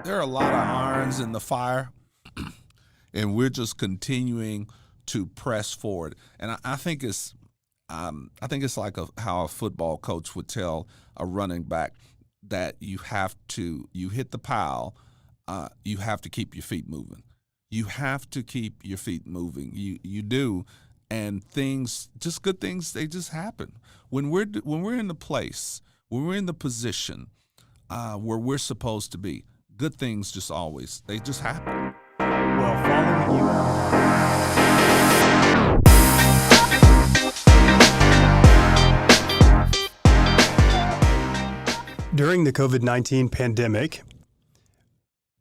there are a lot of irons in the fire, and we're just continuing to press forward. And I think it's like how a football coach would tell a running back that you hit the pile, you have to keep your feet moving. You have to keep your feet moving. You do, and good things, they just happen when we're in the place, when we're in the position where we're supposed to be. Good things just happen. Well, following you. During the COVID-19 pandemic,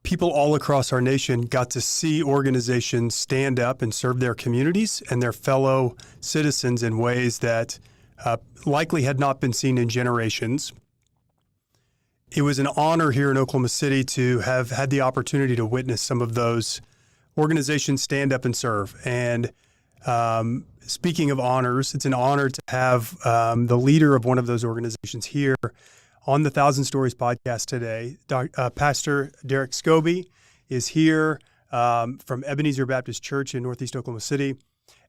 people all across our nation got to see organizations stand up and serve their communities and their fellow citizens in ways that likely had not been seen in generations. It was an honor here in Oklahoma City to have had the opportunity to witness some of those organizations stand up and serve. And speaking of honors, it's an honor to have the leader of one of those organizations here on the Thousand Stories podcast today. Pastor Derrick Scobey is here from Ebenezer Baptist Church in Northeast Oklahoma City.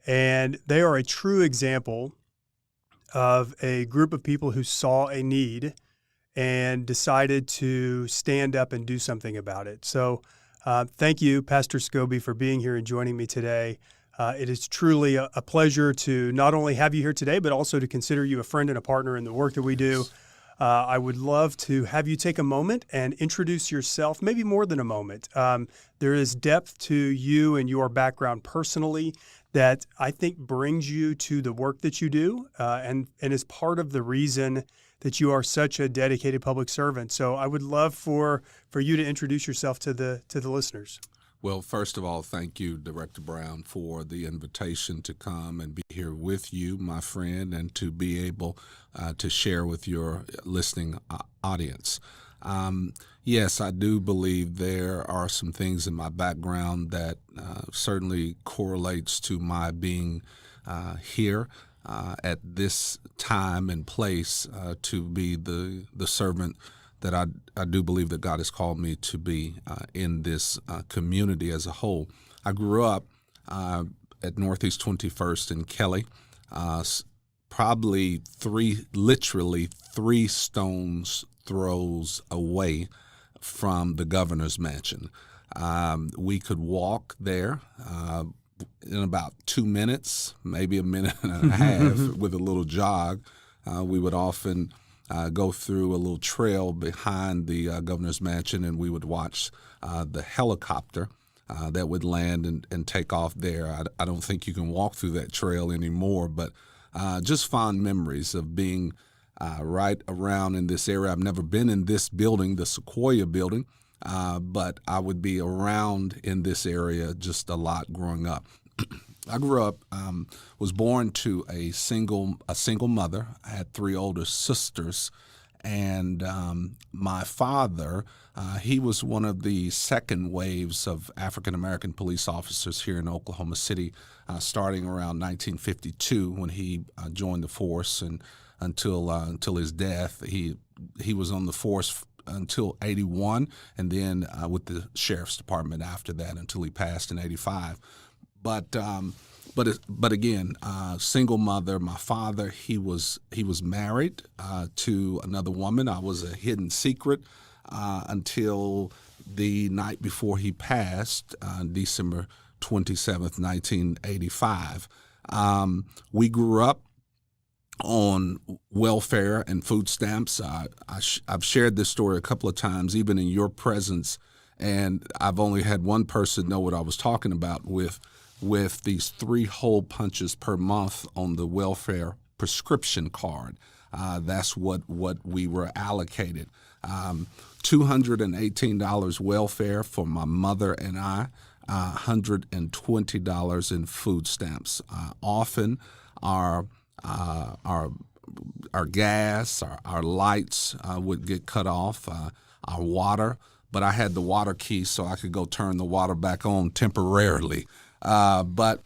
And they are a true example of a group of people who saw a need and decided to stand up and do something about it. So thank you, Pastor Scobey, for being here and joining me today. It is truly a pleasure to not only have you here today, but also to consider you a friend and a partner in the work that we do. I would love to have you take a moment and introduce yourself, maybe more than a moment. There is depth to you and your background personally that I think brings you to the work that you do and is part of the reason that you are such a dedicated public servant. So I would love for you to introduce yourself to the listeners. Well, first of all, thank you, Director Brown, for the invitation to come and be here with you, my friend, and to be able to share with your listening audience. Yes, I do believe there are some things in my background that certainly correlates to my being here at this time and place to be the servant that I do believe that God has called me to be in this community as a whole. I grew up at Northeast 21st in Kelly, probably literally three stones throws away from the governor's mansion. We could walk there in about 2 minutes, maybe a minute and a half with a little jog. We would often go through a little trail behind the governor's mansion, and we would watch the helicopter that would land and take off there. I don't think you can walk through that trail anymore, but just fond memories of being right around in this area. I've never been in this building, the Sequoia building, but I would be around in this area just a lot growing up. I grew up, was born to a single mother. I had three older sisters, and my father, he was one of the second waves of African-American police officers here in Oklahoma City, starting around 1952 when he joined the force, and until his death, he was on the force until 81, and then with the sheriff's department after that until he passed in 85. But again, single mother. My father, he was married to another woman. I was a hidden secret until the night before he passed, December 27th, 1985. We grew up on welfare and food stamps. I've shared this story a couple of times, even in your presence, and I've only had one person know what I was talking about with these 3 hole punches per month on the welfare prescription card. That's what we were allocated. $218 welfare for my mother and I, $120 in food stamps. Often our gas, our lights would get cut off, our water, but I had the water key so I could go turn the water back on temporarily. But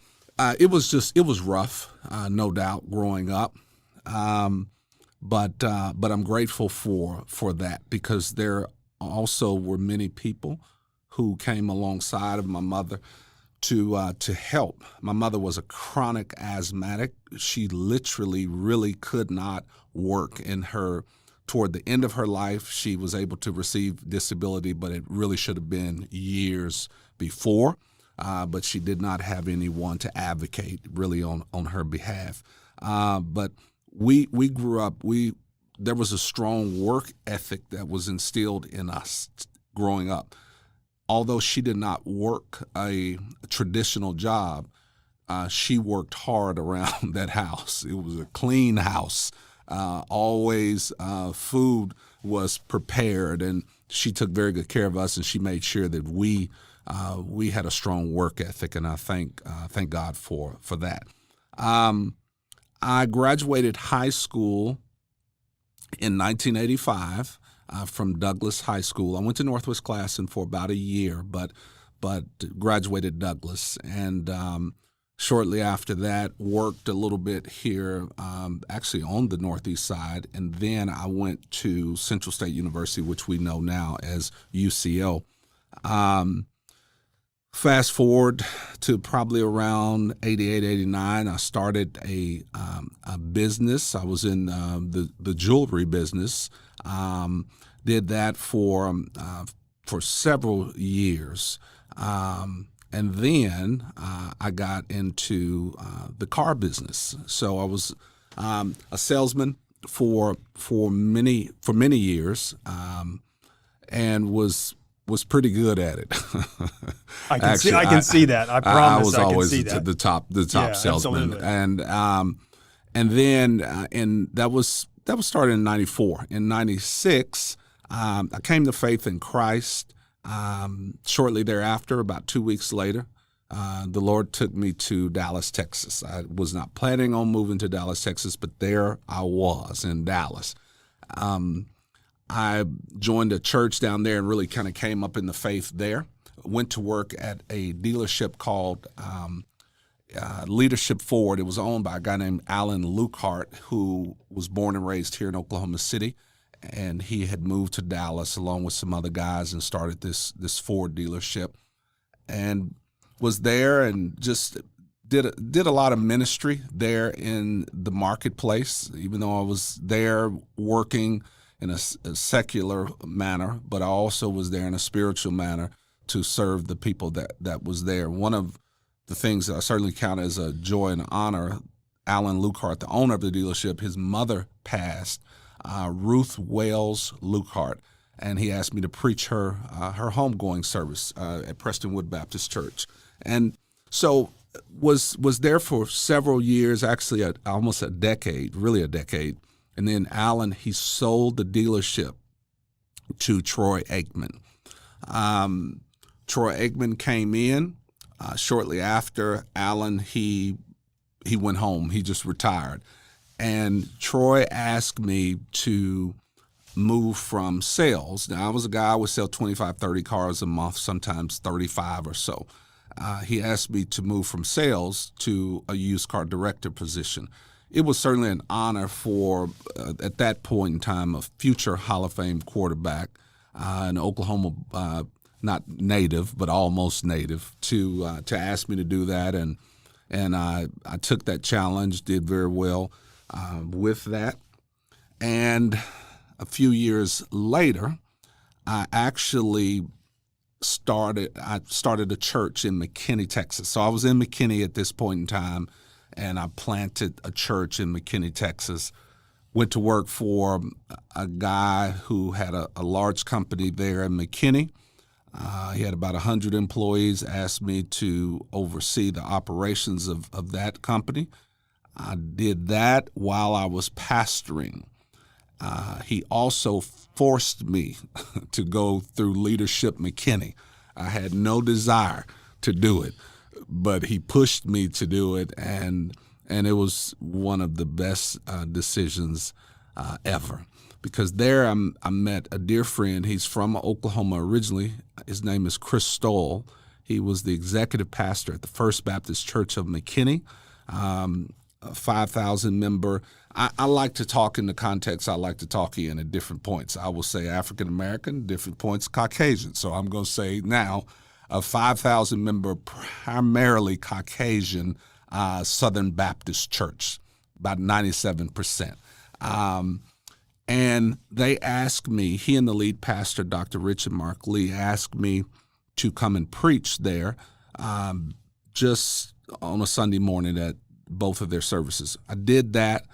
it was rough, no doubt, growing up. But I'm grateful for that, because there also were many people who came alongside of my mother to help. My mother was a chronic asthmatic. She literally really could not work. Toward the end of her life, she was able to receive disability, but it really should have been years before. But she did not have anyone to advocate really on her behalf. But we grew up. There was a strong work ethic that was instilled in us growing up. Although she did not work a traditional job, she worked hard around that house. It was a clean house. Always food was prepared, and she took very good care of us, and she made sure that we had a strong work ethic, and I thank God for that. I graduated high school in 1985 from Douglas High School. I went to Northwest Classen for about a year, but graduated Douglas, and shortly after that worked a little bit here, actually on the Northeast side, and then I went to Central State University, which we know now as UCO. Fast forward to probably around 88, 89, I started a business. I was in the jewelry business. Did that for several years. And then I got into the car business. So I was a salesman for many years, and was pretty good at it. I can see that. I promise. I was always the top salesman, absolutely. and then that was started in '94. In '96, I came to faith in Christ. Shortly thereafter, about 2 weeks later, the Lord took me to Dallas, Texas. I was not planning on moving to Dallas, Texas, but there I was in Dallas. I joined a church down there and really kind of came up in the faith there. Went to work at a dealership called Leadership Ford. It was owned by a guy named Alan Lukehart, who was born and raised here in Oklahoma City. And he had moved to Dallas along with some other guys and started this Ford dealership, and was there and just did a lot of ministry there in the marketplace, even though I was there working in a secular manner, but I also was there in a spiritual manner to serve the people that was there. One of the things that I certainly count as a joy and honor, Alan Lukehart, the owner of the dealership, his mother passed, Ruth Wales Lukehart, and he asked me to preach her homegoing service at Prestonwood Baptist Church. And so was there for several years, actually almost a decade, really a decade. And then Alan, he sold the dealership to Troy Aikman. Troy Aikman came in shortly after. Alan, he went home. He just retired. And Troy asked me to move from sales. Now, I was a guy who would sell 25, 30 cars a month, sometimes 35 or so. He asked me to move from sales to a used car director position. It was certainly an honor for, at that point in time, a future Hall of Fame quarterback, an Oklahoma, not native, but almost native, to ask me to do that. And I took that challenge, did very well with that. And a few years later, I actually started a church in McKinney, Texas. So I was in McKinney at this point in time, and I planted a church in McKinney, Texas. Went to work for a guy who had a large company there in McKinney. He had about 100 employees, asked me to oversee the operations of that company. I did that while I was pastoring. He also forced me to go through Leadership McKinney. I had no desire to do it, but he pushed me to do it, and it was one of the best decisions ever. Because there I met a dear friend. He's from Oklahoma originally. His name is Chris Stoll. He was the executive pastor at the First Baptist Church of McKinney. a 5,000 member. I like to talk in the context I like to talk in at different points. I will say African American, different points Caucasian. So I'm going to say now a 5,000 member, primarily Caucasian Southern Baptist church, about 97%. And they asked me, he and the lead pastor, Dr. Richard Mark Lee, asked me to come and preach there just on a Sunday morning at both of their services. I did that.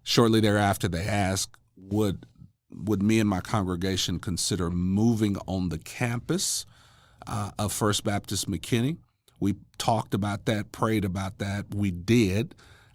Shortly thereafter, they asked, would me and my congregation consider moving on the campus of First Baptist McKinney? We talked about that, prayed about that. We did.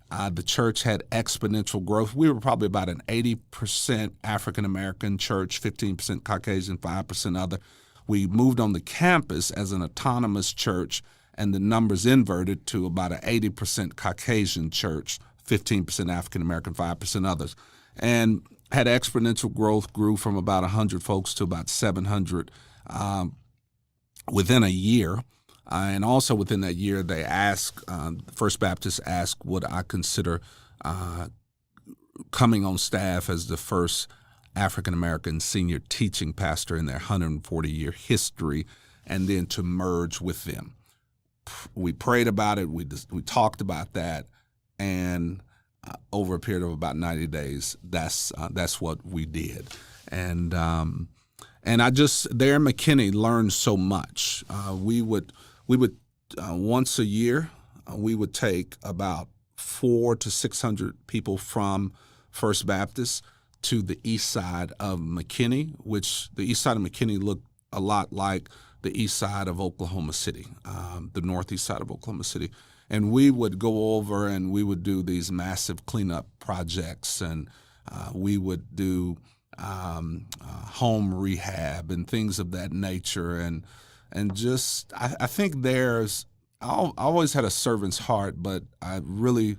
The church had exponential growth. We were probably about an 80% African-American church, 15% Caucasian, 5% other. We moved on the campus as an autonomous church, and the numbers inverted to about an 80% Caucasian church, 15% African-American, 5% others, and had exponential growth, grew from about 100 folks to about 700 within a year. And also within that year, they asked, First Baptist asked, would I consider coming on staff as the first African-American senior teaching pastor in their 140-year history, and then to merge with them. We prayed about it. We talked about that. And over a period of about 90 days, that's what we did. And I just, there in McKinney, learned so much. We would once a year, we would take about 400 to 600 people from First Baptist to the east side of McKinney, which the east side of McKinney looked a lot like the east side of Oklahoma City, the northeast side of Oklahoma City. And we would go over and we would do these massive cleanup projects, and we would do home rehab and things of that nature. And just, I think I always had a servant's heart, but I really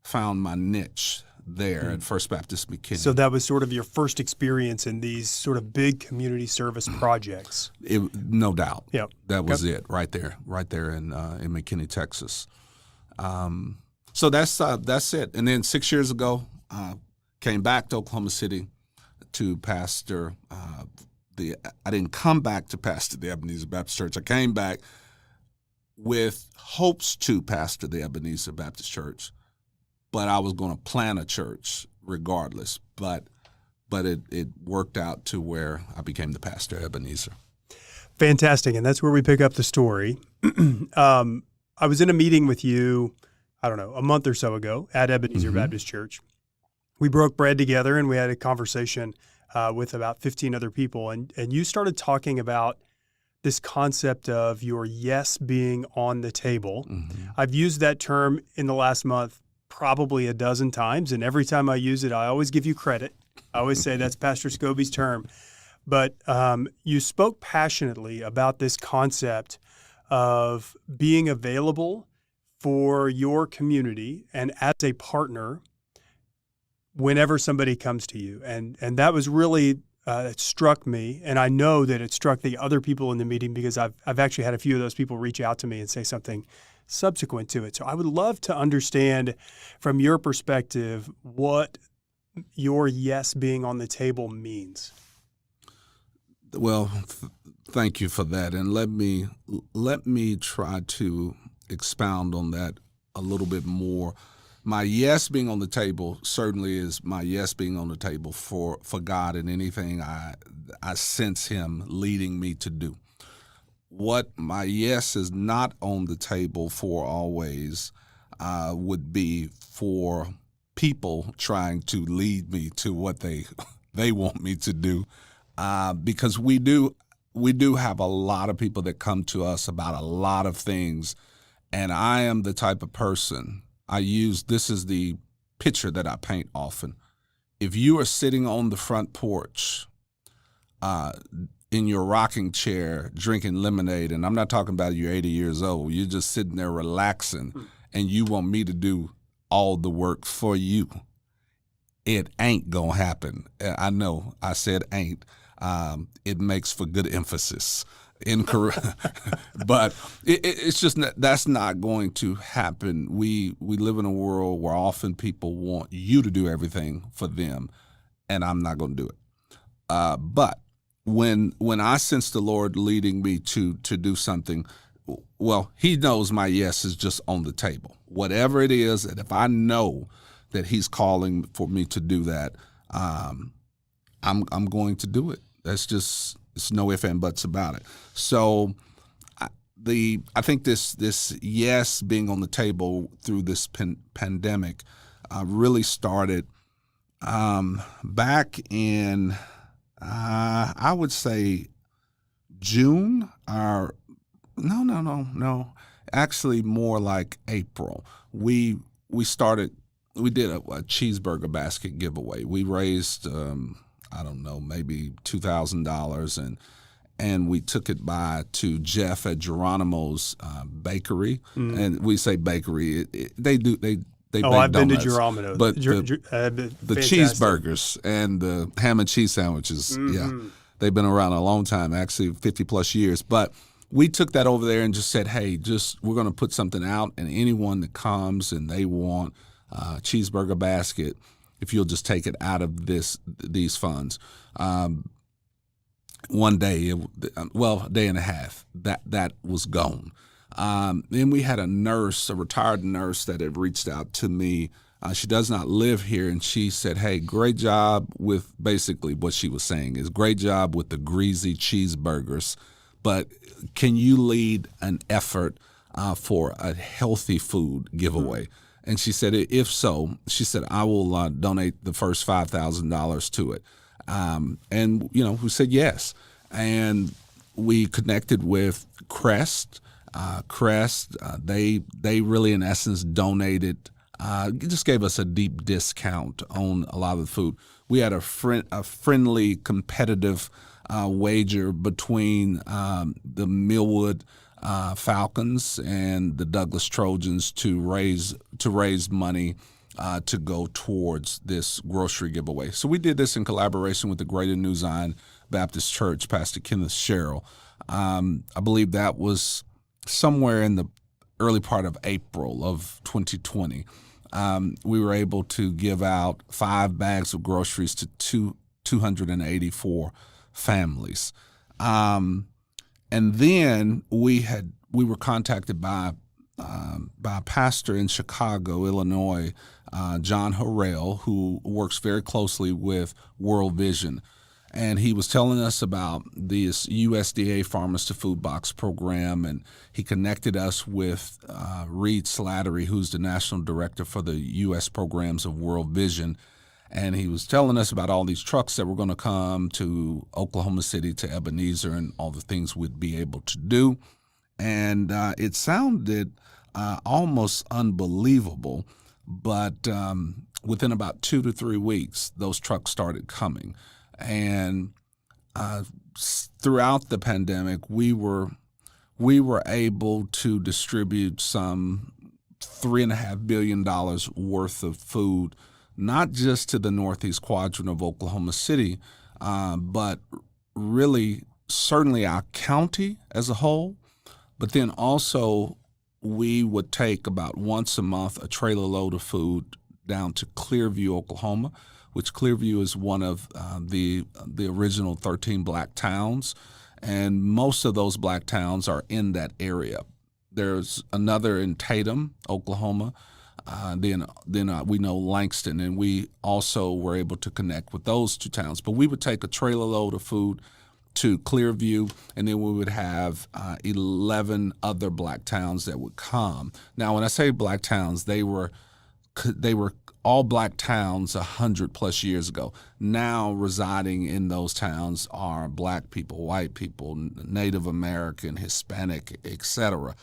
found my niche there at First Baptist McKinney. So that was sort of your first experience in these sort of big community service projects. No doubt. Yep. That was it right there in McKinney, Texas. So that's it. And then 6 years ago, came back to Oklahoma City to pastor I didn't come back to pastor the Ebenezer Baptist Church. I came back with hopes to pastor the Ebenezer Baptist Church, but I was going to plant a church regardless. But it worked out to where I became the pastor at Ebenezer. Fantastic, and that's where we pick up the story. I was in a meeting with you, I don't know, a month or so ago at Ebenezer Baptist Church. We broke bread together and we had a conversation with about 15 other people. And you started talking about this concept of your yes being on the table. Mm-hmm. I've used that term in the last month probably a dozen times. And every time I use it, I always give you credit. I always say that's Pastor Scobey's term. But you spoke passionately about this concept of being available for your community and as a partner whenever somebody comes to you. And that was really, it struck me. And I know that it struck the other people in the meeting because I've actually had a few of those people reach out to me and say something subsequent to it. So I would love to understand from your perspective what your yes being on the table means. Well, thank you for that. And let me try to expound on that a little bit more. My yes being on the table certainly is my yes being on the table for God and anything I sense Him leading me to do. What my yes is not on the table for always would be for people trying to lead me to what they want me to do, because we do have a lot of people that come to us about a lot of things, and I am the type of person. This is the picture that I paint often. If you are sitting on the front porch in your rocking chair drinking lemonade, and I'm not talking about you're 80 years old, you're just sitting there relaxing, and you want me to do all the work for you, it ain't gonna happen. I know I said ain't. It makes for good emphasis. Incorrect. But it's just that's not going to happen. We live in a world where often people want you to do everything for them, and I'm not going to do it. But when I sense the Lord leading me to do something, well, He knows my yes is just on the table. Whatever it is, and if I know that He's calling for me to do that, I'm going to do it. That's just, it's no ifs and buts about it. So I think this yes being on the table through this pandemic really started back in I would say June or no, actually more like April. We did a cheeseburger basket giveaway. We raised I don't know, maybe $2,000, and we took it to Jeff at Geronimo's bakery, and we say bakery. They bake I've been to donuts, Geronimo's, but the cheeseburgers and the ham and cheese sandwiches, yeah, they've been around a long time, actually 50 plus years. But we took that over there and just said, hey, we're going to put something out, and anyone that comes and they want a cheeseburger basket, if you'll just take it out of these funds. One day, a day and a half, that was gone. Then we had a retired nurse that had reached out to me. She does not live here, and she said, hey, great job with, basically what she was saying is, great job with the greasy cheeseburgers, but can you lead an effort for a healthy food giveaway? And she said, if so, she said, I will donate the first $5,000 to it. And, we said yes. And we connected with Crest. They really, in essence, donated, just gave us a deep discount on a lot of the food. We had a friendly, competitive wager between the Millwood Falcons and the Douglas Trojans to raise money to go towards this grocery giveaway. So we did this in collaboration with the Greater New Zion Baptist Church, Pastor Kenneth Sherrill. I believe that was somewhere in the early part of April of 2020. We were able to give out 5 bags of groceries to 284 families. And then we were contacted by a pastor in Chicago, Illinois, John Harrell, who works very closely with World Vision. And he was telling us about this USDA Farmers to Food Box program, and he connected us with Reed Slattery, who's the national director for the U.S. programs of World Vision. And he was telling us about all these trucks that were going to come to Oklahoma City, to Ebenezer, and all the things we'd be able to do. And it sounded almost unbelievable, but within about 2 to 3 weeks, those trucks started coming. And throughout the pandemic, we were able to distribute some $3.5 billion worth of food, not just to the northeast quadrant of Oklahoma City, but really certainly our county as a whole. But then also we would take about once a month a trailer load of food down to Clearview, Oklahoma, which Clearview is one of the original 13 black towns, and most of those black towns are in that area. There's another in Tatum, Oklahoma. Then we know Langston, and we also were able to connect with those 2 towns. But we would take a trailer load of food to Clearview, and then we would have 11 other black towns that would come. Now, when I say black towns, they were all black towns 100 plus years ago. Now residing in those towns are black people, white people, Native American, Hispanic, etc.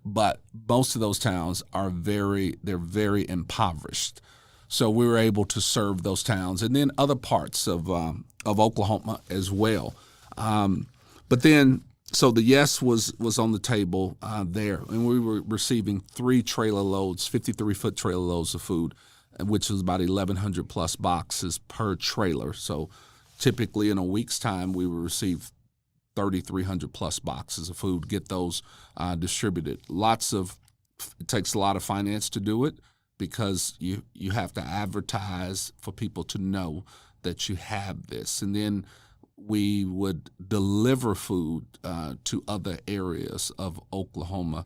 But most of those towns are very impoverished. So we were able to serve those towns, and then other parts of Oklahoma as well. But then, so the yes was on the table there, and we were receiving 3 trailer loads, 53-foot trailer loads of food, which is about 1,100 plus boxes per trailer. So typically in a week's time, we would receive 3,300 plus boxes of food, get those distributed. It takes a lot of finance to do it, because you have to advertise for people to know that you have this. And then we would deliver food to other areas of Oklahoma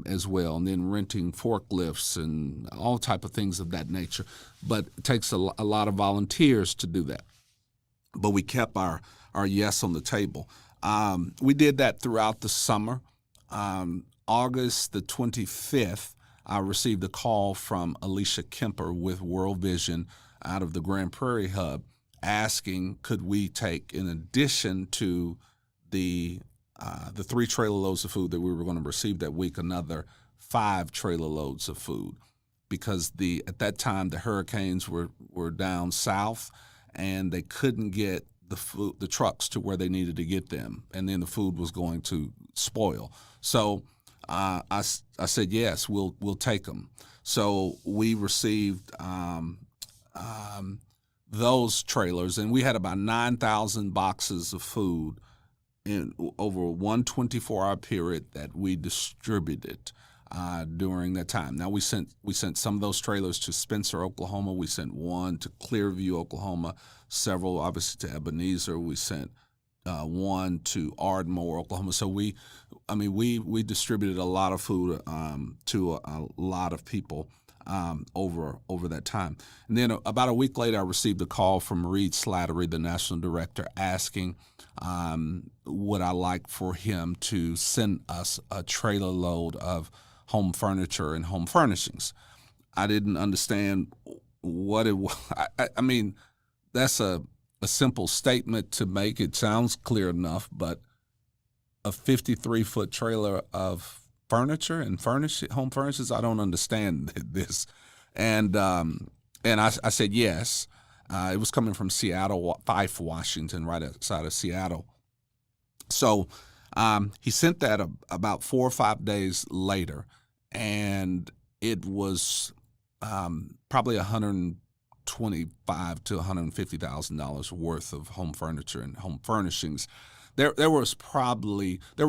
as well, and then renting forklifts and all type of things of that nature. But it takes a lot of volunteers to do that. But we kept our yes on the table. We did that throughout the summer. August the 25th, I received a call from Alicia Kemper with World Vision out of the Grand Prairie Hub, asking could we take, in addition to the 3 trailer loads of food that we were going to receive that week, another 5 trailer loads of food, because at that time the hurricanes were down south and they couldn't get the trucks to where they needed to get them, and then the food was going to spoil. So I said yes, we'll take them. So we received those trailers, and we had about 9,000 boxes of food in over one 24-hour period that we distributed during that time. Now we sent some of those trailers to Spencer, Oklahoma. We sent one to Clearview, Oklahoma. Several, obviously, to Ebenezer. We sent one to Ardmore, Oklahoma. So we distributed a lot of food to a lot of people over that time. And then about a week later, I received a call from Reed Slattery, the national director, asking would I like for him to send us a trailer load of home furniture and home furnishings. I didn't understand what it was. I mean, that's a simple statement to make. It sounds clear enough, but a 53-foot trailer of furniture and home furnishings, I don't understand this. And I said yes. It was coming from Seattle, Fife, Washington, right outside of Seattle. So he sent that about 4 or 5 days later, and it was probably $125,000 to $150,000 worth of home furniture and home furnishings. There were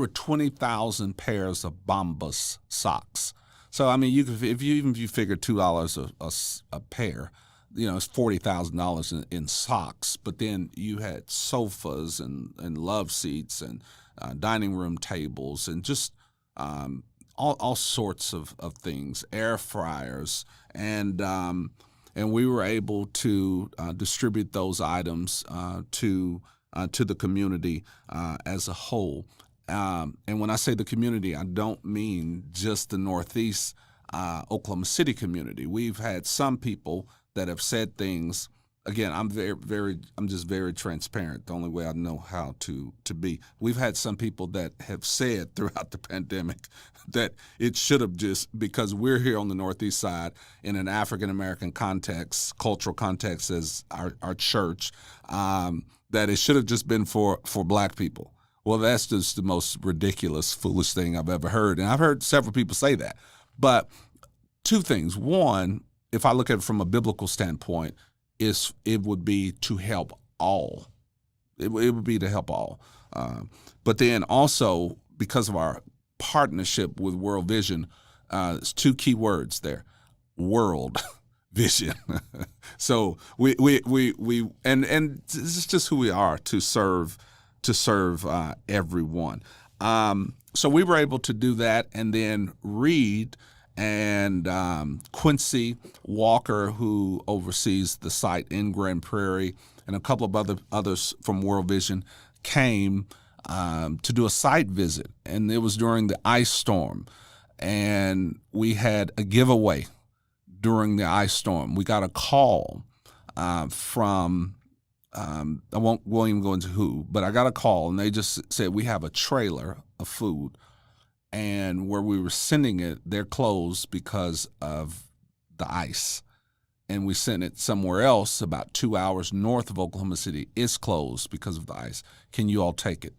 20,000 pairs of Bombas socks. So I mean, if you figure $2 a pair, it's $40,000 in socks. But then you had sofas and love seats and dining room tables and just all sorts of things, air fryers, and we were able to distribute those items to the community as a whole. And when I say the community, I don't mean just the Northeast Oklahoma City community. We've had some people that have said things. Again, I'm just very transparent. The only way I know how to be. We've had some people that have said throughout the pandemic that it should have just, because we're here on the Northeast side in an African American context, cultural context as our church, that it should have just been for Black people. Well, that's just the most ridiculous, foolish thing I've ever heard. And I've heard several people say that. But 2 things. One, if I look at it from a biblical standpoint, it would be to help all. It would be to help all. But then also, because of our partnership with World Vision, there's 2 key words there: world vision. So we and this is just who we are, to serve everyone. So we were able to do that, and then Reed and Quincy Walker, who oversees the site in Grand Prairie, and a couple of others from World Vision came to do a site visit, and it was during the ice storm, and we had a giveaway during the ice storm. We got a call from I won't even go into who, but I got a call, and they just said we have a trailer of food, and where we were sending it, they're closed because of the ice. And we sent it somewhere else about 2 hours north of Oklahoma City. It's closed because of the ice. Can you all take it?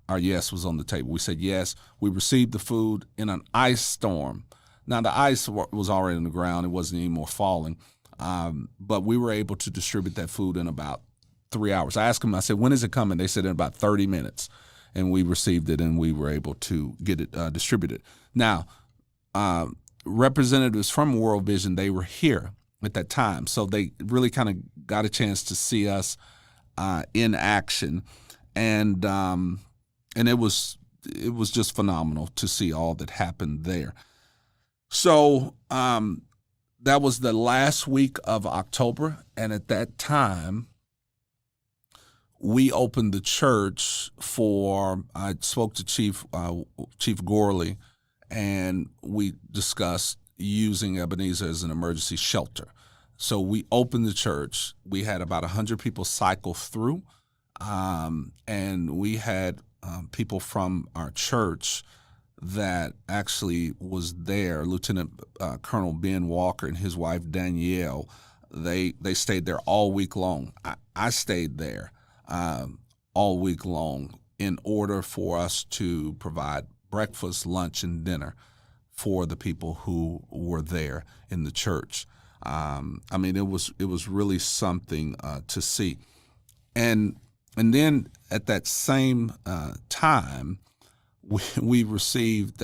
Our yes was on the table. We said yes. We received the food in an ice storm. Now, the ice was already on the ground. It wasn't any more falling. But we were able to distribute that food in about 3 hours. I asked them, I said, when is it coming? They said in about 30 minutes. And we received it, and we were able to get it distributed. Now, representatives from World Vision, they were here at that time. So they really kind of got a chance to see us in action. And it was just phenomenal to see all that happened there. So that was the last week of October, and at that time, we opened the church I spoke to Chief Gorley, and we discussed using Ebenezer as an emergency shelter. So we opened the church. We had about 100 people cycle through, and we had people from our church that actually was there. Lieutenant Colonel Ben Walker and his wife Danielle, they stayed there all week long. I stayed there all week long in order for us to provide breakfast, lunch, and dinner for the people who were there in the church. I mean, it was really something to see. And then at that same time, we received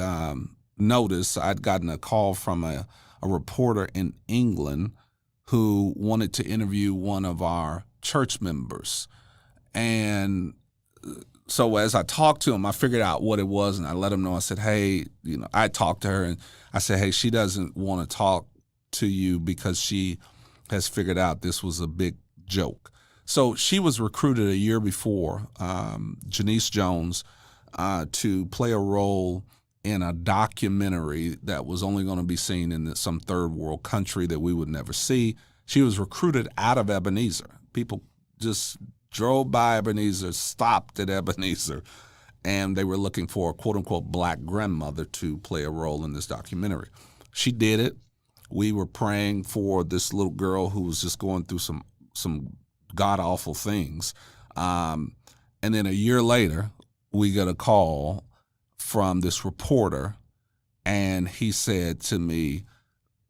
notice. I'd gotten a call from a reporter in England who wanted to interview one of our church members. And so as I talked to him, I figured out what it was, and I let him know. I said, hey, I talked to her, and I said, hey, she doesn't want to talk to you because she has figured out this was a big joke. So she was recruited a year before, Janice Jones, to play a role in a documentary that was only going to be seen in some third world country that we would never see. She was recruited out of Ebenezer. People just drove by Ebenezer, stopped at Ebenezer, and they were looking for a quote-unquote black grandmother to play a role in this documentary. She did it. We were praying for this little girl who was just going through some god-awful things. And then a year later, we got a call from this reporter, and he said to me,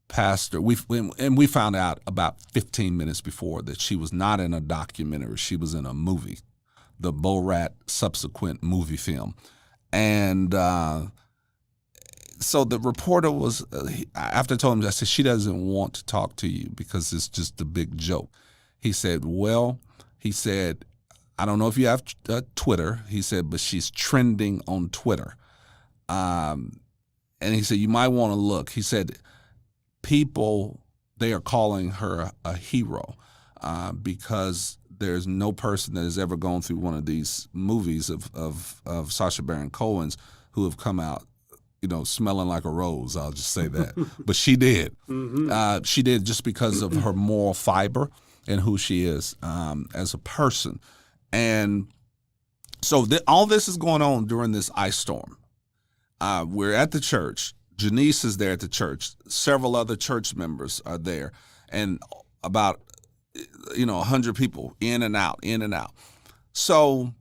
Pastor, we found out about 15 minutes before that she was not in a documentary. She was in a movie, the Borat subsequent movie film. And so the reporter was, after I told him, I said, she doesn't want to talk to you because it's just a big joke. He said, I don't know if you have Twitter, he said, but she's trending on Twitter. And he said, you might want to look. He said, people, they are calling her a hero because there's no person that has ever gone through one of these movies of Sacha Baron Cohen's who have come out, smelling like a rose. I'll just say that. But she did. Mm-hmm. She did just because of her moral fiber and who she is as a person. And so all this is going on during this ice storm. We're at the church. Janice is there at the church. Several other church members are there. And about, 100 people in and out. So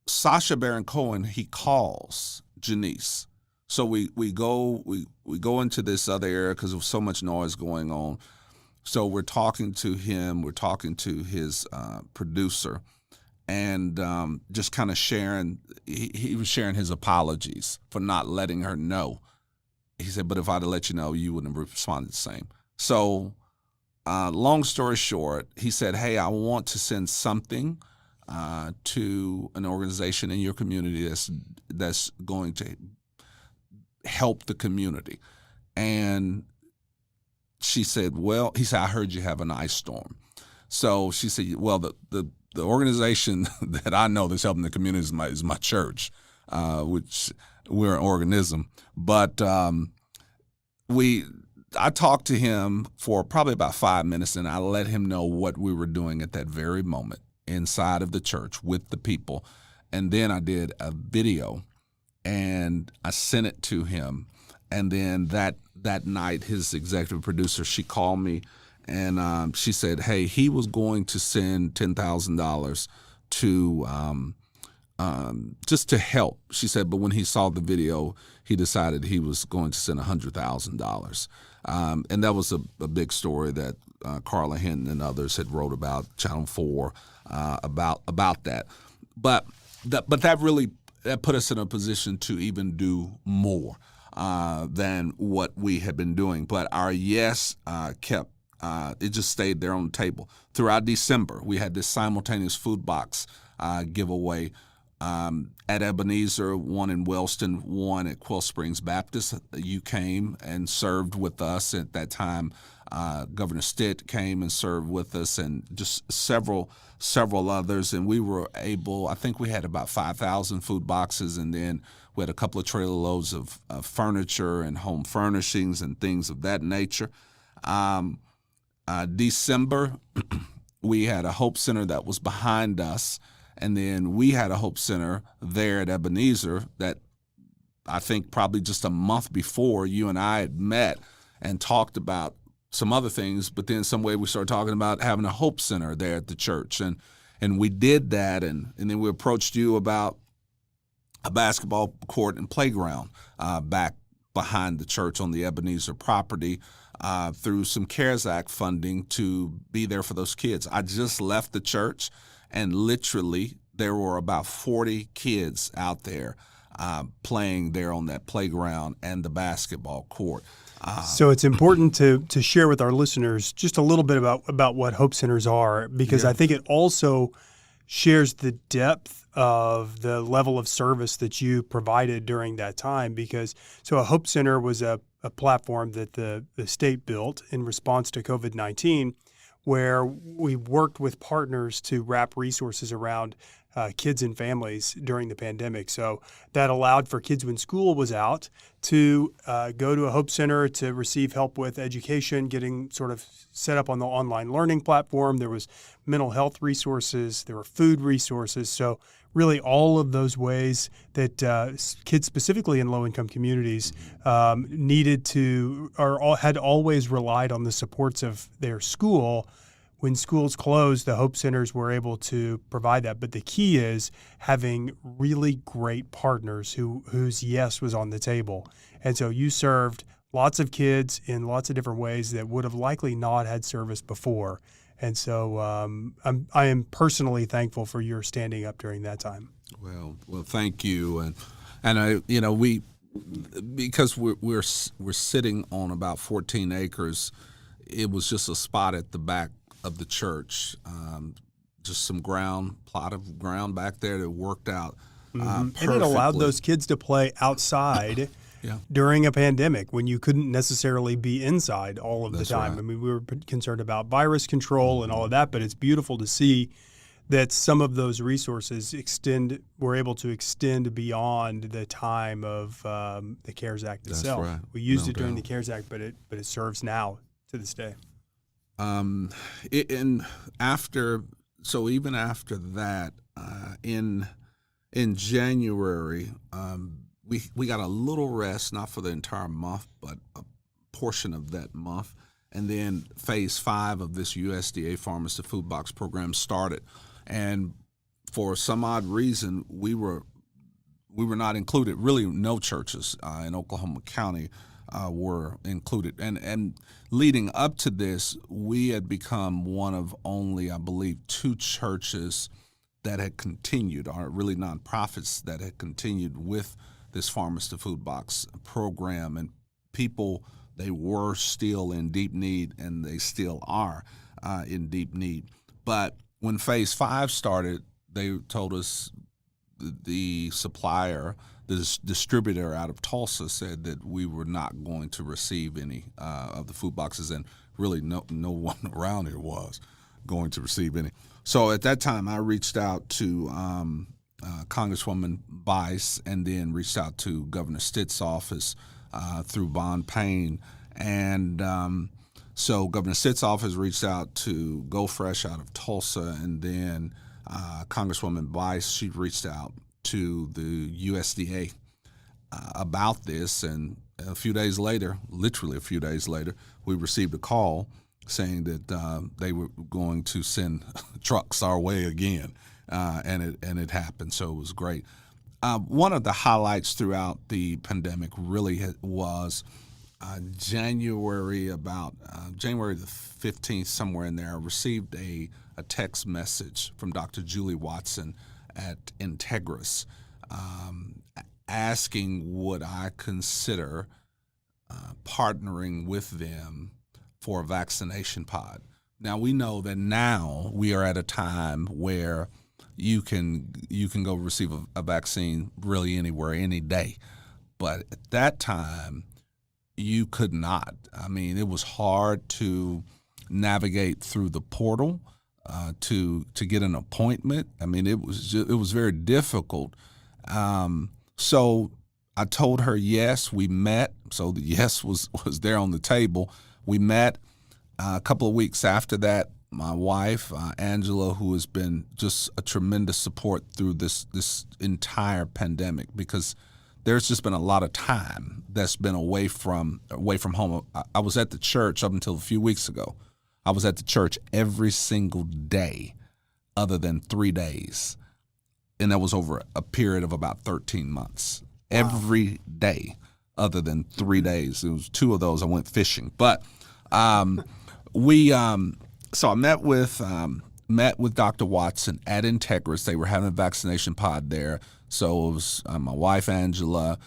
Sacha Baron Cohen, he calls Janice. So we go into this other area because there was so much noise going on. So we're talking to him. We're talking to his producer, and just kind of sharing. He was sharing his apologies for not letting her know. He said, "But if I'd have let you know, you wouldn't have responded the same." So, long story short, he said, "Hey, I want to send something to an organization in your community that's going to help the community." And she said, he said, "I heard you have an ice storm." So she said, "Well, the organization that I know that's helping the community is my church, which we're an organism." But I talked to him for probably about 5 minutes, and I let him know what we were doing at that very moment inside of the church with the people. And then I did a video, and I sent it to him. And then that night, his executive producer, she called me, and she said, "Hey, he was going to send $10,000 to just to help." She said, "But when he saw the video, he decided he was going to send $100,000." And that was a big story that Carla Hinton and others had wrote about Channel 4 about that. But that really put us in a position to even do more than what we had been doing. But our yes kept it just stayed there on the table. Throughout December, we had this simultaneous food box giveaway at Ebenezer, one in Wellston, one at Quill Springs Baptist. You came and served with us at that time. Governor Stitt came and served with us, and just several others. And we were able, I think we had about 5,000 food boxes, and then we had a couple of trailer loads of furniture and home furnishings and things of that nature. December, we had a Hope Center that was behind us, and then we had a Hope Center there at Ebenezer that I think probably just a month before you and I had met and talked about some other things, but then some way we started talking about having a Hope Center there at the church, and we did that, and then we approached you about a basketball court and playground back behind the church on the Ebenezer property through some CARES Act funding to be there for those kids. I just left the church, and literally there were about 40 kids out there playing there on that playground and the basketball court. So it's important to share with our listeners just a little bit about what Hope Centers are, because I think it also shares the depth of the level of service that you provided during that time. Because so a Hope Center was a platform that the state built in response to COVID-19, where we worked with partners to wrap resources around kids and families during the pandemic. So that allowed for kids when school was out to go to a Hope Center to receive help with education, getting sort of set up on the online learning platform. There was mental health resources, there were food resources. So really all of those ways that kids specifically in low-income communities needed to or had always relied on the supports of their school. When schools closed, the Hope Centers were able to provide that. But the key is having really great partners whose yes was on the table. And so you served lots of kids in lots of different ways that would have likely not had service before. And so I am personally thankful for your standing up during that time. Well, thank you. And we because we're sitting on about 14 acres, it was just a spot at the back of the church, just some plot of ground back there that worked out perfectly. And it allowed those kids to play outside during a pandemic when you couldn't necessarily be inside all of the time. Right. I mean, we were concerned about virus control and all of that, but it's beautiful to see that some of those resources were able to extend beyond the time of the CARES Act itself. That's right. We used it during the CARES Act, but it serves now to this day. Even after that, in January, we got a little rest, not for the entire month, but a portion of that month, and then phase 5 of this USDA Farmers to Food Box program started, and for some odd reason, we were not included. Really, no churches in Oklahoma County were included. And leading up to this, we had become one of only, I believe, 2 churches that had continued, or really nonprofits that had continued with this Farmers to Food Box program. And people, they were still in deep need, and they still are in deep need. But when phase 5 started, they told us the supplier, the distributor out of Tulsa, said that we were not going to receive any of the food boxes, and really no one around here was going to receive any. So at that time, I reached out to Congresswoman Bice, and then reached out to Governor Stitt's office through Bon Payne. And so Governor Stitt's office reached out to Go Fresh out of Tulsa, and then Congresswoman Bice, she reached out to the USDA about this, and literally a few days later, we received a call saying that they were going to send trucks our way again, and it happened. So it was great. One of the highlights throughout the pandemic really was January January the 15th, somewhere in there, I received a text message from Dr. Julie Watson at Integris, asking would I consider partnering with them for a vaccination pod. Now we know that now we are at a time where you can go receive a vaccine really anywhere, any day. But at that time, you could not. I mean, it was hard to navigate through the portal to get an appointment. I mean, it was very difficult. So I told her yes. We met. So the yes was there on the table. We met. A couple of weeks after that, my wife, Angela, who has been just a tremendous support through this entire pandemic, because there's just been a lot of time that's been away from home. I was at the church up until a few weeks ago. I was at the church every single day other than 3 days. And that was over a period of about 13 months. Wow. Every day other than 3 days. It was 2 of those I went fishing. But so I met with Dr. Watson at Integris. They were having a vaccination pod there. So it was my wife, Angela,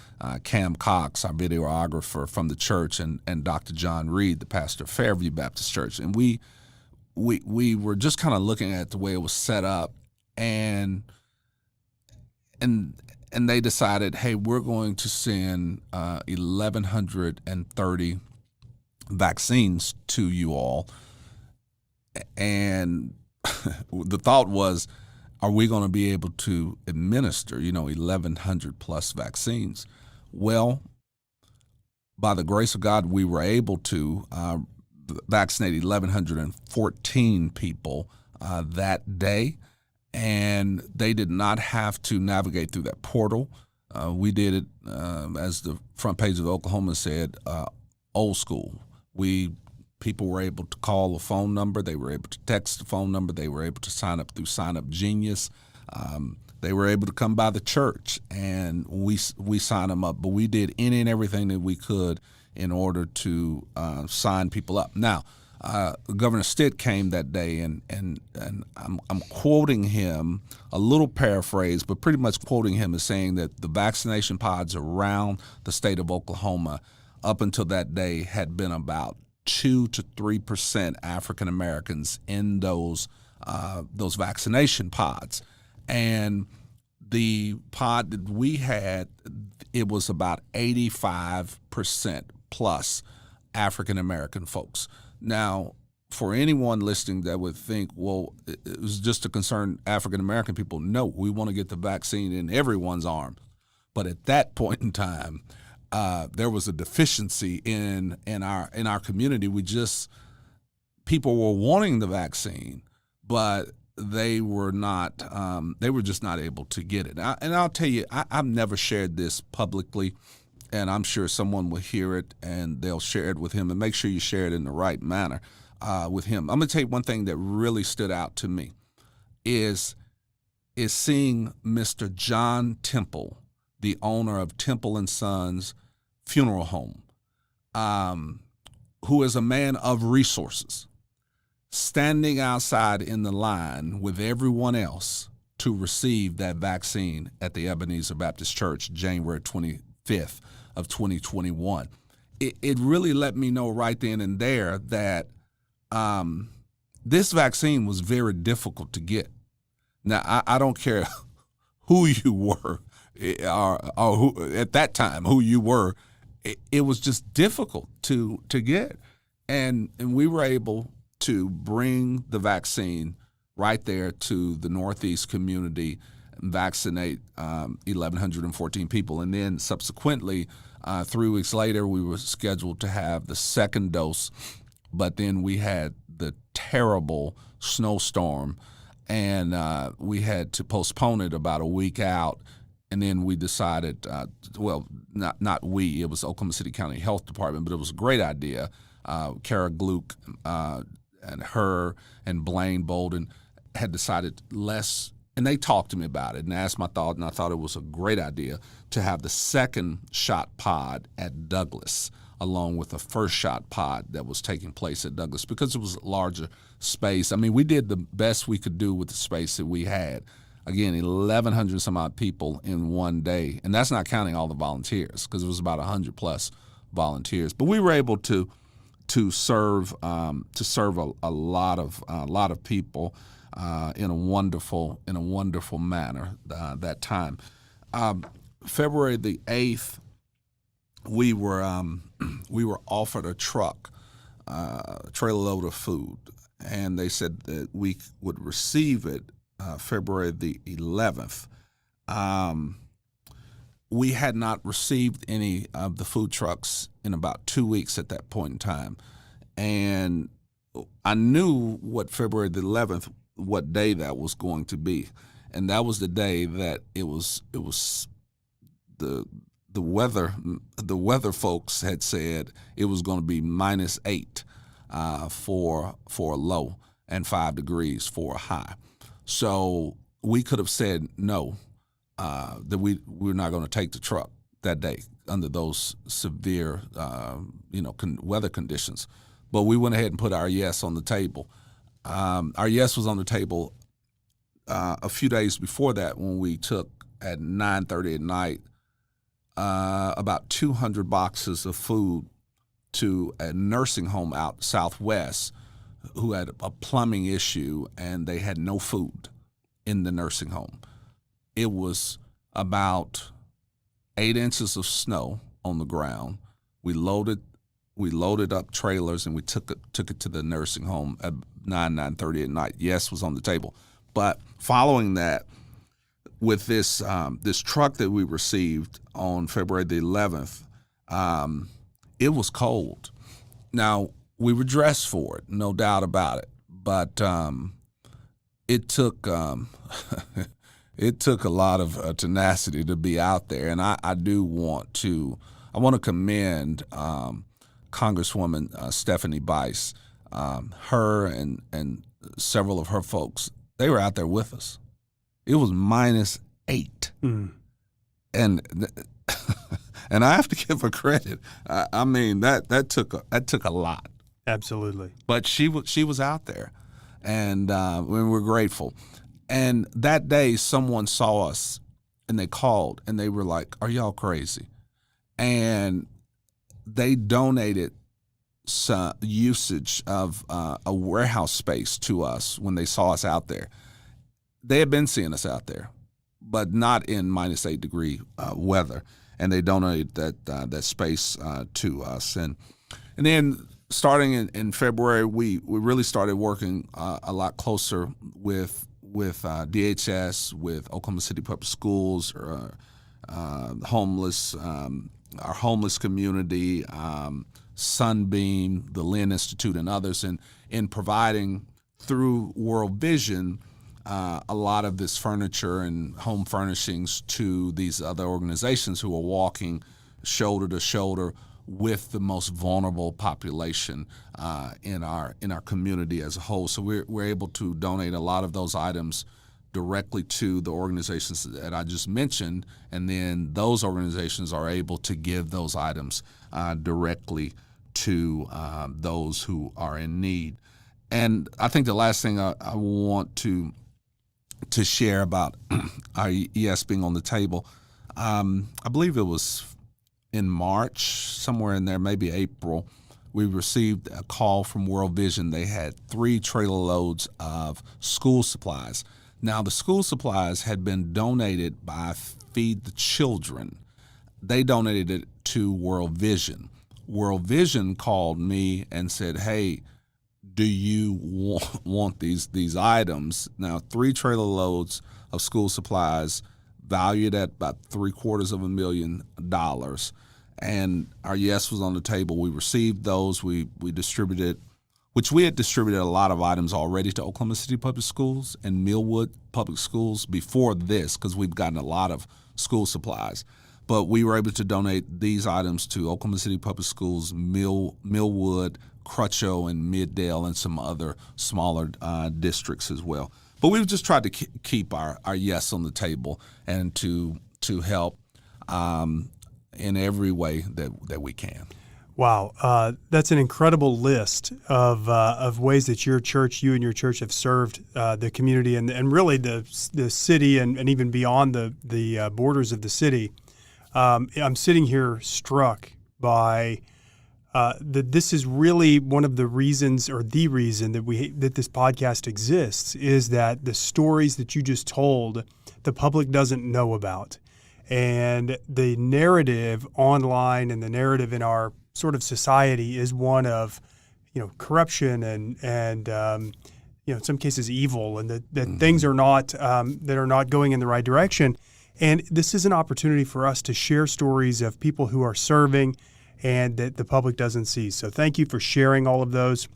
Cam Cox, our videographer from the church, and Dr. John Reed, the pastor of Fairview Baptist Church. And we were just kind of looking at the way it was set up, and they decided, hey, we're going to send 1,130 vaccines to you all. And the thought was, are we going to be able to administer, 1,100 plus vaccines? Well, by the grace of God, we were able to vaccinate 1,114 people that day, and they did not have to navigate through that portal. We did it, as the front page of Oklahoma said, old school. People were able to call a phone number. They were able to text the phone number. They were able to sign up through Sign Up Genius. They were able to come by the church, and we signed them up. But we did any and everything that we could in order to sign people up. Now, Governor Stitt came that day, and I'm quoting him, a little paraphrase, but pretty much quoting him as saying that the vaccination pods around the state of Oklahoma up until that day had been about 2 to 3% African Americans in those vaccination pods, and the pod that we had, it was about 85% plus African American folks. Now, for anyone listening that would think, well, it was just to concern African American people, no, we want to get the vaccine in everyone's arm. But at that point in time, there was a deficiency in our community. People were wanting the vaccine, but they were not. They were just not able to get it. And I'll tell you, I've never shared this publicly, and I'm sure someone will hear it and they'll share it with him. And make sure you share it in the right manner with him. I'm going to tell you one thing that really stood out to me is seeing Mr. John Temple, the owner of Temple and Sons Funeral Home, who is a man of resources, standing outside in the line with everyone else to receive that vaccine at the Ebenezer Baptist Church, January 25th of 2021. It really let me know right then and there that this vaccine was very difficult to get. Now, I don't care who you were or who, at that time, who you were. It was just difficult to get. And we were able to bring the vaccine right there to the Northeast community and vaccinate 1,114 people. And then subsequently, 3 weeks later, we were scheduled to have the second dose. But then we had the terrible snowstorm, and we had to postpone it about a week out. And then we decided, not we, it was Oklahoma City County Health Department, but it was a great idea. Kara Gluck and her and Blaine Bolden had decided and they talked to me about it and asked my thought, and I thought it was a great idea to have the second shot pod at Douglas along with a first shot pod that was taking place at Douglas because it was a larger space. I mean, we did the best we could do with the space that we had. Again, 1,100 some odd people in one day, and that's not counting all the volunteers because it was about 100 plus volunteers. But we were able to serve a lot of people in a wonderful manner that time. February the 8th, we were offered a truck, trailer load of food, and they said that we would receive it February the 11th. We had not received any of the food trucks in about 2 weeks at that point in time, and I knew what February the 11th, what day that was going to be, and that was the day that it was the weather folks had said it was going to be -8 for a low and 5 degrees for a high. So we could have said no, that we're not going to take the truck that day under those severe weather conditions. But we went ahead and put our yes on the table. Our yes was on the table a few days before that when we took at 9:30 at night about 200 boxes of food to a nursing home out southwest who had a plumbing issue, and they had no food in the nursing home. It was about 8 inches of snow on the ground. We loaded up trailers, and we took it to the nursing home at 9:30 at night. Yes was on the table. But following that, with this truck that we received on February the 11th, it was cold. Now, we were dressed for it, no doubt about it. But it took it took a lot of tenacity to be out there, and I want to commend Congresswoman Stephanie Bice, her and several of her folks. They were out there with us. It was -8, and I have to give her credit. I mean that took a lot. Absolutely. But she was out there, and we're grateful. And that day, someone saw us, and they called, and they were like, "Are y'all crazy?" And they donated some usage of a warehouse space to us when they saw us out there. They had been seeing us out there, but not in -8 degree weather, and they donated that space to us. And then starting in February, we really started working a lot closer with DHS, with Oklahoma City Public Schools, homeless, our homeless community, Sunbeam, the Lynn Institute, and others, in providing through World Vision a lot of this furniture and home furnishings to these other organizations who are walking shoulder to shoulder with the most vulnerable population in our community as a whole. So we're able to donate a lot of those items directly to the organizations that I just mentioned, and then those organizations are able to give those items directly to those who are in need. And I think the last thing I want to share about our yes being on the table, I believe it was in March, somewhere in there, maybe April, we received a call from World Vision. They had 3 trailer loads of school supplies. Now, the school supplies had been donated by Feed the Children. They donated it to World Vision. World Vision called me and said, "Hey, do you want these items?" Now, 3 trailer loads of school supplies valued at about $750,000. And our yes was on the table. We received those. We distributed, which we had distributed a lot of items already to Oklahoma City Public Schools and Millwood Public Schools before this, because we've gotten a lot of school supplies. But we were able to donate these items to Oklahoma City Public Schools, Millwood, Crutcho, and Middale, and some other smaller districts as well. But we've just tried to keep our yes on the table and to help in every way that we can. Wow, that's an incredible list of ways that you and your church have served the community and really the city and even beyond the borders of the city. I'm sitting here struck by that this is really one of the reasons, or the reason that this podcast exists, is that the stories that you just told, the public doesn't know about, and the narrative online and the narrative in our sort of society is one of, corruption and in some cases evil, and that things are not going in the right direction. And this is an opportunity for us to share stories of people who are serving and that the public doesn't see. So thank you for sharing all of those.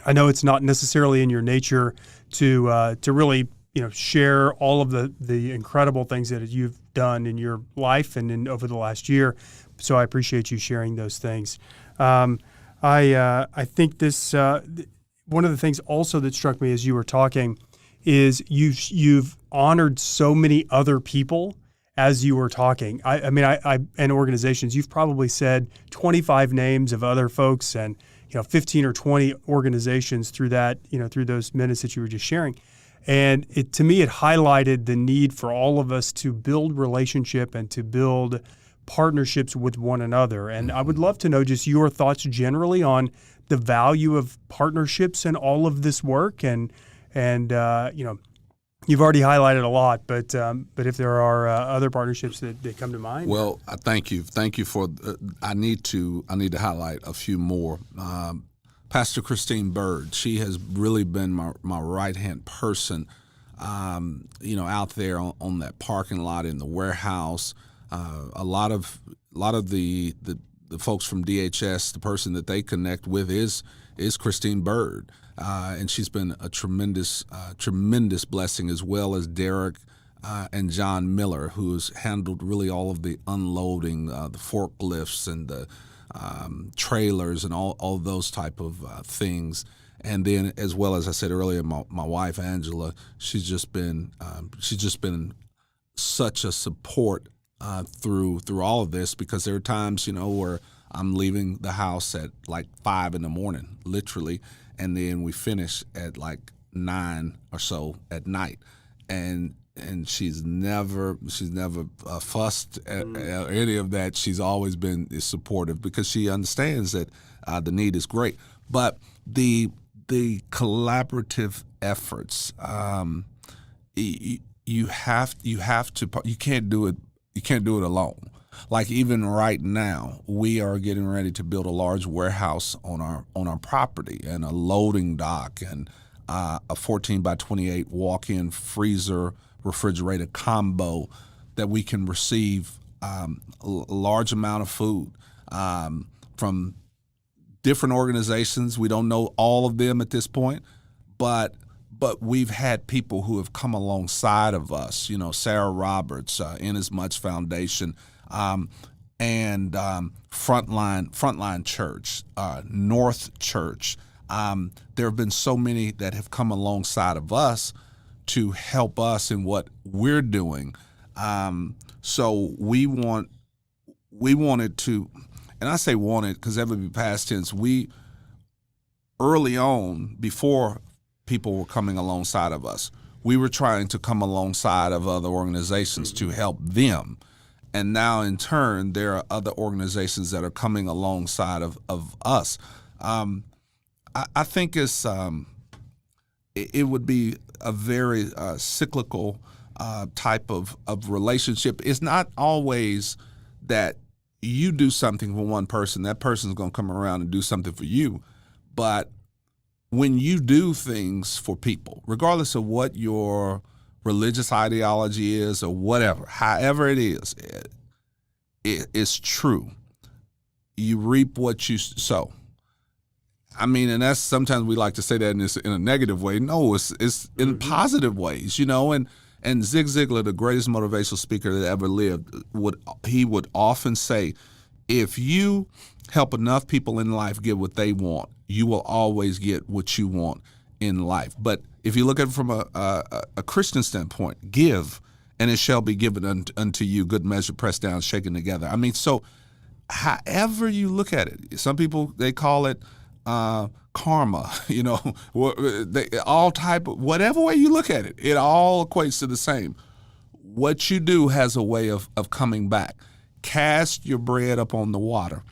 I know it's not necessarily in your nature to really share all of the incredible things that you've done in your life and over the last year. So I appreciate you sharing those things. I think this one of the things also that struck me as you were talking is you've honored so many other people as you were talking. I mean, and organizations. You've probably said 25 names of other folks and 15 or 20 organizations through that through those minutes that you were just sharing. And to me, it highlighted the need for all of us to build relationship and to build partnerships with one another. And I would love to know just your thoughts generally on the value of partnerships in all of this work. And you've already highlighted a lot, but if there are other partnerships that come to mind. Well, thank you for. I need to highlight a few more. Pastor Christine Bird, she has really been my right-hand person, out there on that parking lot in the warehouse. A lot of the folks from DHS, the person that they connect with is Christine Bird, and she's been a tremendous blessing, as well as Derrick and John Miller, who's handled really all of the unloading, the forklifts and the trailers and all those type of things. And then, as well as I said earlier, my wife Angela, she's just been such a support through all of this, because there are times where I'm leaving the house at like 5 a.m, literally, and then we finish at like 9 or so at night, and she's never fussed at any of that. She's always been supportive, because she understands that the need is great. But the collaborative efforts, you can't do it alone. Like even right now, we are getting ready to build a large warehouse on our property, and a loading dock, and a 14 by 28 walk-in freezer refrigerator combo that we can receive a large amount of food from different organizations. We don't know all of them at this point, but we've had people who have come alongside of us, Sarah Roberts, Inasmuch Foundation, and Frontline Church, North Church. There have been so many that have come alongside of us to help us in what we're doing. So we wanted to, and I say wanted because that would be past tense. We, early on, before people were coming alongside of us, we were trying to come alongside of other organizations to help them. And now, in turn, there are other organizations that are coming alongside of us. I think it would be a very cyclical type of relationship. It's not always that you do something for one person, that person's going to come around and do something for you. But when you do things for people, regardless of what your religious ideology is or whatever, however it is, it's true. You reap what you sow. I mean, and that's, sometimes we like to say that in a negative way. No, it's in positive ways, and Zig Ziglar, the greatest motivational speaker that ever lived, would often say, if you help enough people in life get what they want, you will always get what you want in life. But if you look at it from a Christian standpoint, give, and it shall be given unto you, good measure, pressed down, shaken together. I mean, so however you look at it, some people, they call it karma, all type of, whatever way you look at it, it all equates to the same. What you do has a way of coming back. Cast your bread upon the water,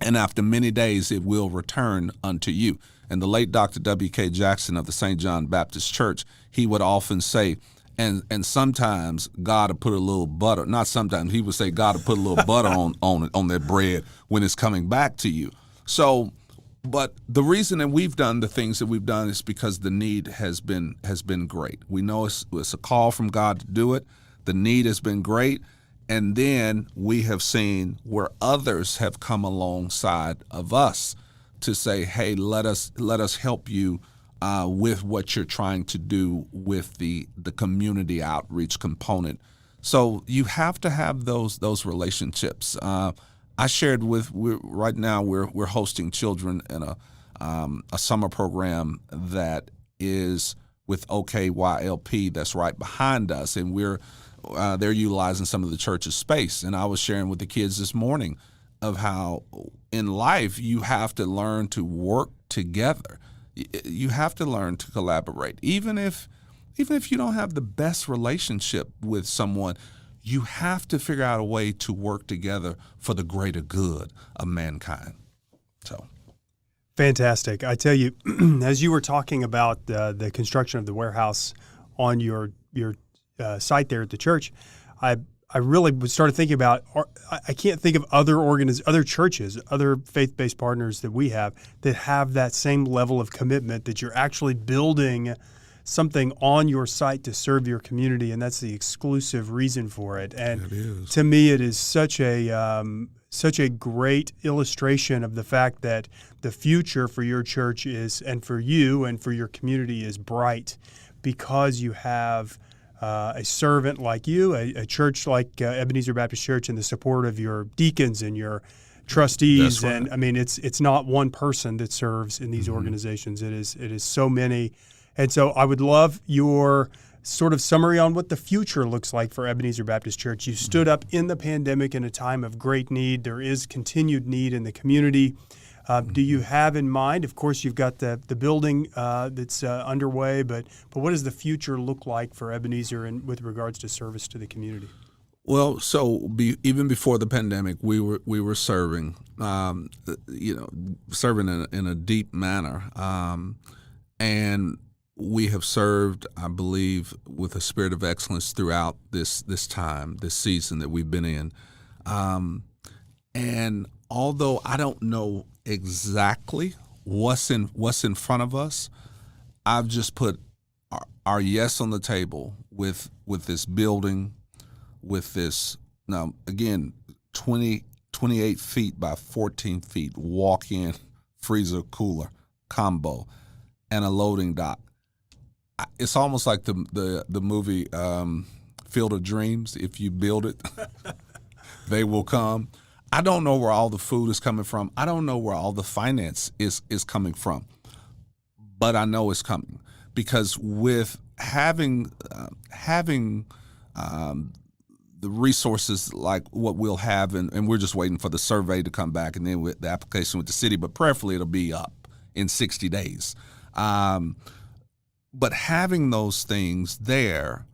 and after many days it will return unto you. And the late Dr. W.K. Jackson of the St. John Baptist Church, he would often say, and sometimes God will put a little butter, not sometimes, he would say God will put a little butter on that bread when it's coming back to you. So, but the reason that we've done the things that we've done is because the need has been great. We know it's a call from God to do it. The need has been great. And then we have seen where others have come alongside of us to say, hey, let us help you with what you're trying to do with the community outreach component. So you have to have those relationships. I shared right now we're hosting children in a summer program that is with OKYLP that's right behind us, and they're utilizing some of the church's space. And I was sharing with the kids this morning of how in life you have to learn to work together. You have to learn to collaborate. Even if you don't have the best relationship with someone, you have to figure out a way to work together for the greater good of mankind. So, fantastic. I tell you, as you were talking about the construction of the warehouse on your site there at the church, I really started thinking about, I can't think of other churches, other faith-based partners that we have that have that same level of commitment, that you're actually building something on your site to serve your community, and that's the exclusive reason for it. And to me, it is such a great illustration of the fact that the future for your church is, and for you and for your community, is bright because you have a servant like you, a church like Ebenezer Baptist Church, and the support of your deacons and your trustees. Right. And I mean, it's not one person that serves in these organizations. It is so many. And so I would love your sort of summary on what the future looks like for Ebenezer Baptist Church. You stood up in the pandemic in a time of great need. There is continued need in the community. Do you have in mind, of course, you've got the building that's underway, but what does the future look like for Ebenezer and with regards to service to the community? Well, so even before the pandemic, we were serving, serving in a deep manner, and we have served, I believe, with a spirit of excellence throughout this season that we've been in, and although I don't know exactly what's in front of us, I've just put our yes on the table with this building, with this, now again, 28 feet by 14 feet walk-in freezer cooler combo and a loading dock. It's almost like the movie Field of Dreams. If you build it, they will come. I don't know where all the food is coming from. I don't know where all the finance is coming from, but I know it's coming because with having the resources like what we'll have, and we're just waiting for the survey to come back and then with the application with the city, but prayerfully it'll be up in 60 days. But having those things there,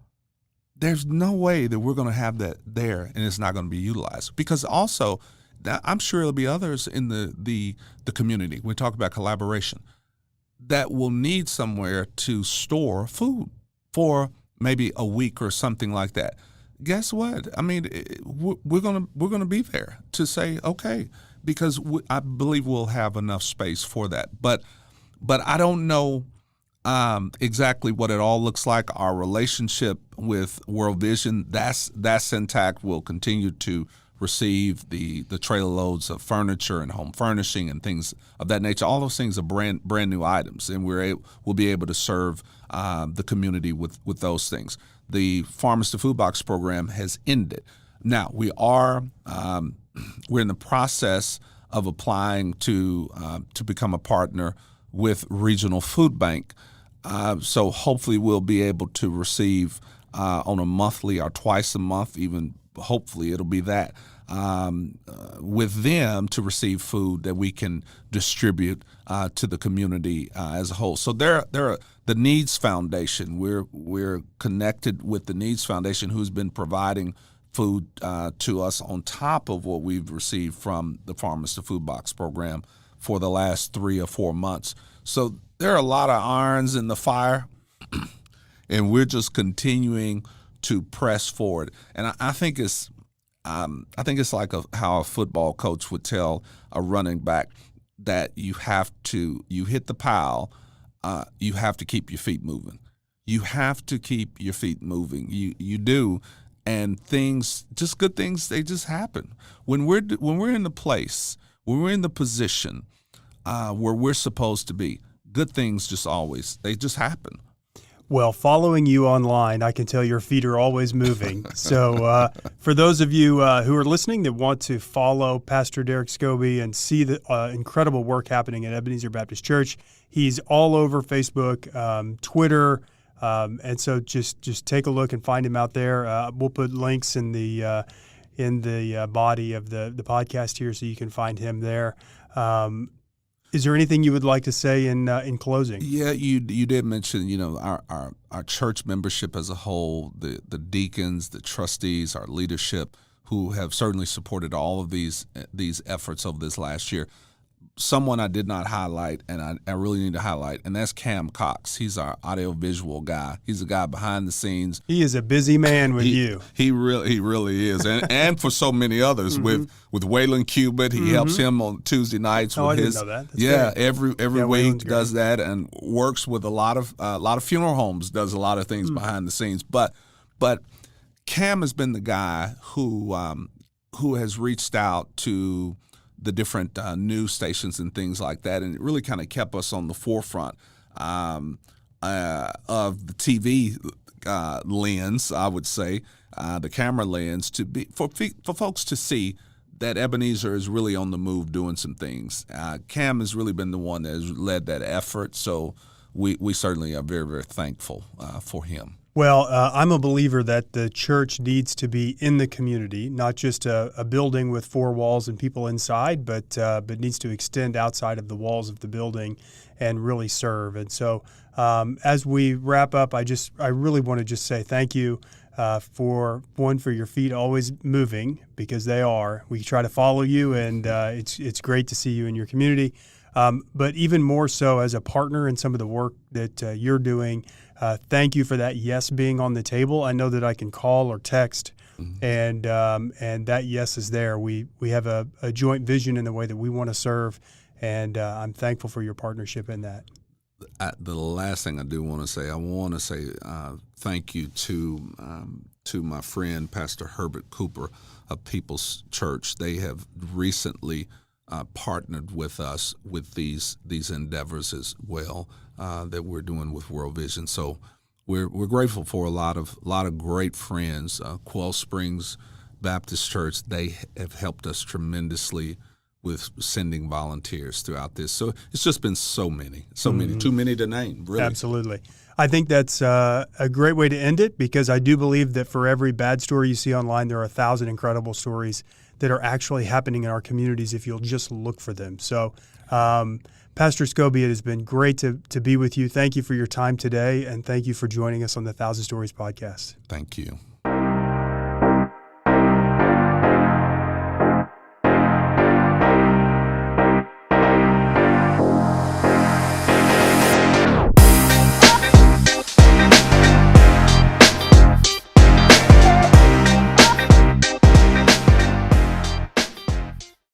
there's no way that we're going to have that there and it's not going to be utilized. Because also, I'm sure there'll be others in the community, we talk about collaboration, that will need somewhere to store food for maybe a week or something like that. Guess what? I mean, we're gonna be there to say, okay, because I believe we'll have enough space for that. But I don't know exactly what it all looks like. Our relationship with World Vision, that's intact. We'll continue to receive the trailer loads of furniture and home furnishing and things of that nature. All those things are brand new items, and we'll be able to serve the community with those things. The Farmers to Food Box program has ended. Now we're in the process of applying to become a partner with Regional Food Bank. So hopefully we'll be able to receive on a monthly or twice a month, even hopefully it'll be that, with them to receive food that we can distribute to the community as a whole. So they're the Needs Foundation. We're connected with the Needs Foundation, who's been providing food to us on top of what we've received from the Farmers to Food Box program for the last 3 or 4 months. So there are a lot of irons in the fire, and we're just continuing to press forward. And I think it's like how a football coach would tell a running back that you hit the pile, you have to keep your feet moving. You have to keep your feet moving. You do. And good things, they just happen. When we're in the place, when we're in the position where we're supposed to be, good things they just happen. Well, following you online, I can tell your feet are always moving. So for those of you who are listening that want to follow Pastor Derrick Scobey and see the incredible work happening at Ebenezer Baptist Church, he's all over Facebook, Twitter, and so just take a look and find him out there. We'll put links in the body of the podcast here, so you can find him there. Is there anything you would like to say in closing? Yeah, you did mention our church membership as a whole, the deacons, the trustees, our leadership, who have certainly supported all of these efforts over this last year. Someone I did not highlight, and I really need to highlight, and that's Cam Cox. He's our audiovisual guy. He's the guy behind the scenes. He is a busy man with you. He really is, and for so many others. With Waylon Cubitt, he helps him on Tuesday nights. I didn't know that. That's great. every week does that, and works with a lot of funeral homes. Does a lot of things behind the scenes. But Cam has been the guy who has reached out to the different news stations and things like that, and it really kind of kept us on the forefront of the TV lens, I would say, the camera lens, to be for folks to see that Ebenezer is really on the move doing some things. Cam has really been the one that has led that effort, so we certainly are very, very thankful for him. Well, I'm a believer that the church needs to be in the community, not just a building with 4 walls and people inside, but needs to extend outside of the walls of the building and really serve. And so as we wrap up, I really want to just say thank you for your feet always moving, because they are. We try to follow you, and it's great to see you in your community. But even more so as a partner in some of the work that you're doing. Thank you for that yes being on the table. I know that I can call or text, and that yes is there. We have a joint vision in the way that we want to serve, and I'm thankful for your partnership in that. The last thing I do want to say, thank you to my friend Pastor Herbert Cooper of People's Church. They have recently partnered with us with these endeavors as well that we're doing with World Vision. So we're grateful for a lot of great friends. Quail Springs Baptist Church, they have helped us tremendously with sending volunteers throughout this. So it's just been so many, too many to name, really. Absolutely. I think that's a great way to end it, because I do believe that for every bad story you see online, there are 1,000 incredible stories that are actually happening in our communities if you'll just look for them. So, Pastor Scobey, it has been great to be with you. Thank you for your time today, and thank you for joining us on the 1,000 Stories podcast. Thank you.